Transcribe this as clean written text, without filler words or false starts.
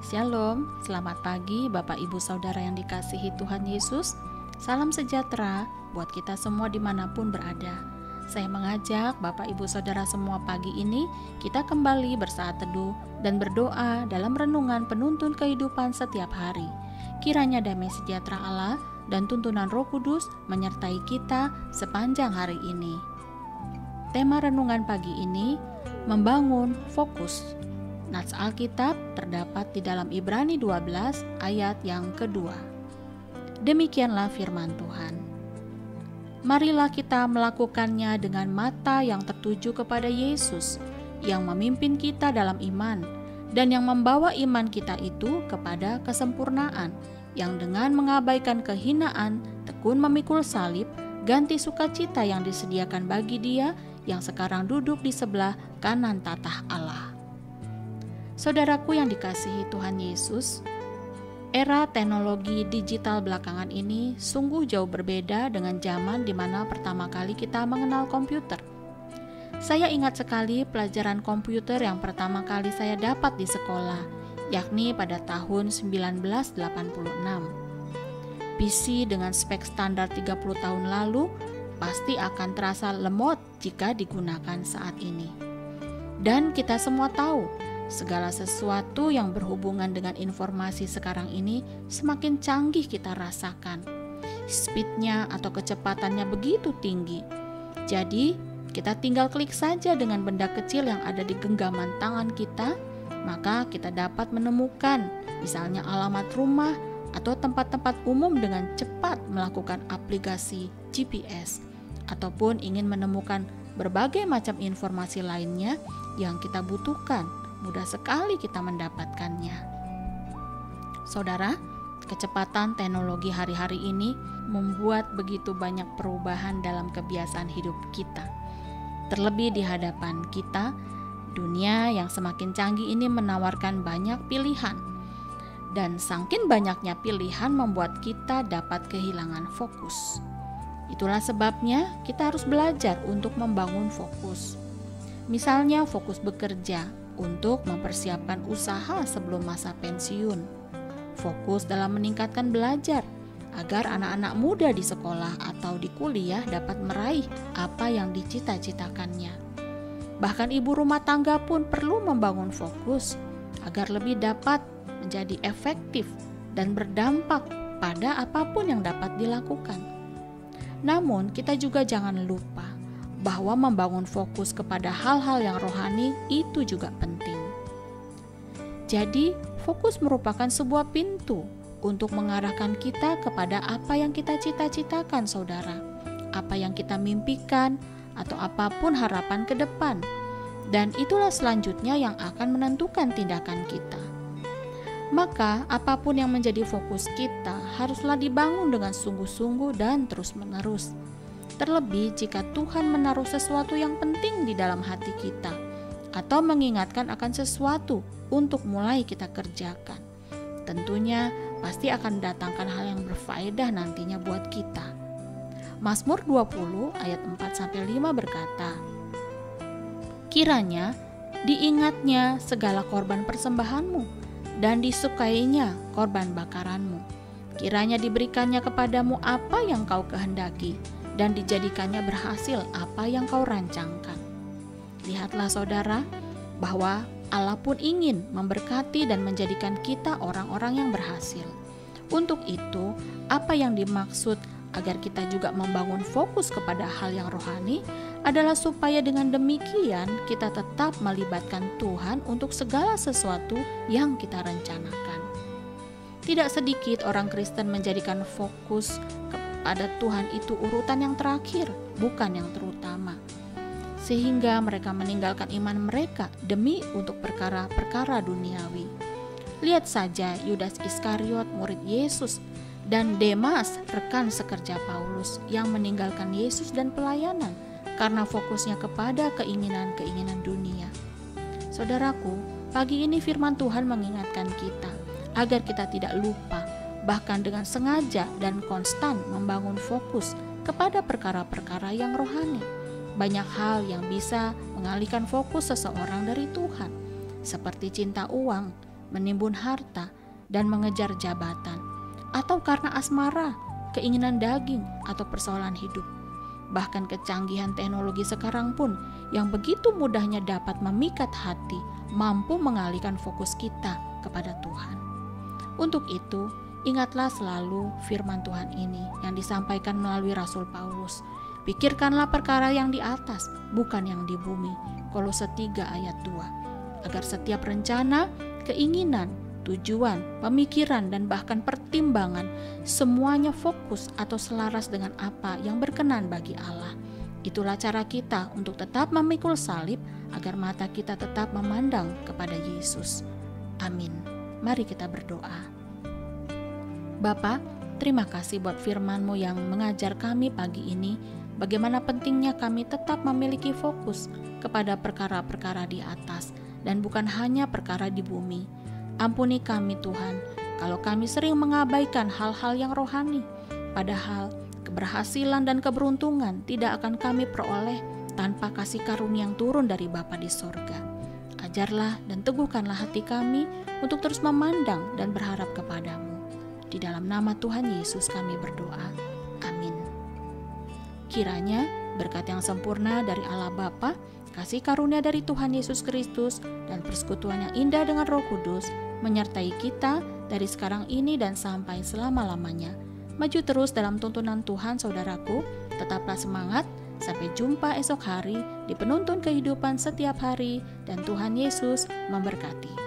Shalom, selamat pagi Bapak Ibu Saudara yang dikasihi Tuhan Yesus. Salam sejahtera buat kita semua dimanapun berada. Saya mengajak Bapak Ibu Saudara semua pagi ini kita kembali bersaat teduh dan berdoa dalam renungan penuntun kehidupan setiap hari. Kiranya damai sejahtera Allah dan tuntunan Roh Kudus menyertai kita sepanjang hari ini. Tema renungan pagi ini, membangun fokus. Nats Alkitab terdapat di dalam Ibrani 12 ayat yang kedua. Demikianlah firman Tuhan. Marilah kita melakukannya dengan mata yang tertuju kepada Yesus, yang memimpin kita dalam iman, dan yang membawa iman kita itu kepada kesempurnaan, yang dengan mengabaikan kehinaan, tekun memikul salib, ganti sukacita yang disediakan bagi Dia yang sekarang duduk di sebelah kanan tatah Allah. Saudaraku yang dikasihi Tuhan Yesus, era teknologi digital belakangan ini sungguh jauh berbeda dengan zaman di mana pertama kali kita mengenal komputer. Saya ingat sekali pelajaran komputer yang pertama kali saya dapat di sekolah, yakni pada tahun 1986. PC dengan spek standar 30 tahun lalu pasti akan terasa lemot jika digunakan saat ini. Dan kita semua tahu, segala sesuatu yang berhubungan dengan informasi sekarang ini semakin canggih kita rasakan. Speednya atau kecepatannya begitu tinggi. Jadi, kita tinggal klik saja dengan benda kecil yang ada di genggaman tangan kita, maka kita dapat menemukan misalnya alamat rumah atau tempat-tempat umum dengan cepat melakukan aplikasi GPS, ataupun ingin menemukan berbagai macam informasi lainnya yang kita butuhkan. Mudah sekali kita mendapatkannya. Saudara, kecepatan teknologi hari-hari ini membuat begitu banyak perubahan dalam kebiasaan hidup kita. Terlebih di hadapan kita, dunia yang semakin canggih ini menawarkan banyak pilihan. Dan saking banyaknya pilihan membuat kita dapat kehilangan fokus. Itulah sebabnya kita harus belajar untuk membangun fokus. Misalnya fokus bekerja, untuk mempersiapkan usaha sebelum masa pensiun. Fokus dalam meningkatkan belajar agar anak-anak muda di sekolah atau di kuliah dapat meraih apa yang dicita-citakannya. Bahkan ibu rumah tangga pun perlu membangun fokus agar lebih dapat menjadi efektif dan berdampak pada apapun yang dapat dilakukan. Namun kita juga jangan lupa bahwa membangun fokus kepada hal-hal yang rohani itu juga penting. Jadi, fokus merupakan sebuah pintu untuk mengarahkan kita kepada apa yang kita cita-citakan, saudara, apa yang kita mimpikan, atau apapun harapan ke depan. Dan itulah selanjutnya yang akan menentukan tindakan kita. Maka, apapun yang menjadi fokus kita haruslah dibangun dengan sungguh-sungguh dan terus-menerus. Terlebih jika Tuhan menaruh sesuatu yang penting di dalam hati kita atau mengingatkan akan sesuatu untuk mulai kita kerjakan. Tentunya pasti akan mendatangkan hal yang berfaedah nantinya buat kita. Mazmur 20 ayat 4-5 berkata, "Kiranya diingatnya segala korban persembahanmu dan disukainya korban bakaranmu. Kiranya diberikannya kepadamu apa yang kau kehendaki, dan dijadikannya berhasil apa yang kau rancangkan." Lihatlah saudara, bahwa Allah pun ingin memberkati dan menjadikan kita orang-orang yang berhasil. Untuk itu, apa yang dimaksud agar kita juga membangun fokus kepada hal yang rohani adalah supaya dengan demikian kita tetap melibatkan Tuhan untuk segala sesuatu yang kita rencanakan. Tidak sedikit orang Kristen menjadikan fokus pada Tuhan itu urutan yang terakhir, bukan yang terutama. Sehingga mereka meninggalkan iman mereka demi untuk perkara-perkara duniawi. Lihat saja Yudas Iskariot, murid Yesus, dan Demas, rekan sekerja Paulus, yang meninggalkan Yesus dan pelayanan karena fokusnya kepada keinginan-keinginan dunia. Saudaraku, pagi ini firman Tuhan mengingatkan kita agar kita tidak lupa, bahkan dengan sengaja dan konstan membangun fokus kepada perkara-perkara yang rohani. Banyak hal yang bisa mengalihkan fokus seseorang dari Tuhan, seperti cinta uang, menimbun harta, dan mengejar jabatan, atau karena asmara, keinginan daging, atau persoalan hidup. Bahkan kecanggihan teknologi sekarang pun yang begitu mudahnya dapat memikat hati, mampu mengalihkan fokus kita kepada Tuhan. Untuk itu, ingatlah selalu firman Tuhan ini yang disampaikan melalui Rasul Paulus. Pikirkanlah perkara yang di atas, bukan yang di bumi. Kolose 3 ayat 2. Agar setiap rencana, keinginan, tujuan, pemikiran, dan bahkan pertimbangan semuanya fokus atau selaras dengan apa yang berkenan bagi Allah. Itulah cara kita untuk tetap memikul salib agar mata kita tetap memandang kepada Yesus. Amin. Mari kita berdoa. Bapa, terima kasih buat firman-Mu yang mengajar kami pagi ini bagaimana pentingnya kami tetap memiliki fokus kepada perkara-perkara di atas dan bukan hanya perkara di bumi. Ampuni kami Tuhan, kalau kami sering mengabaikan hal-hal yang rohani, padahal keberhasilan dan keberuntungan tidak akan kami peroleh tanpa kasih karunia yang turun dari Bapa di sorga. Ajarlah dan teguhkanlah hati kami untuk terus memandang dan berharap kepadamu. Di dalam nama Tuhan Yesus kami berdoa. Amin. Kiranya berkat yang sempurna dari Allah Bapa, kasih karunia dari Tuhan Yesus Kristus, dan persekutuan yang indah dengan Roh Kudus menyertai kita dari sekarang ini dan sampai selama-lamanya. Maju terus dalam tuntunan Tuhan saudaraku, tetaplah semangat, sampai jumpa esok hari di penuntun kehidupan setiap hari, dan Tuhan Yesus memberkati.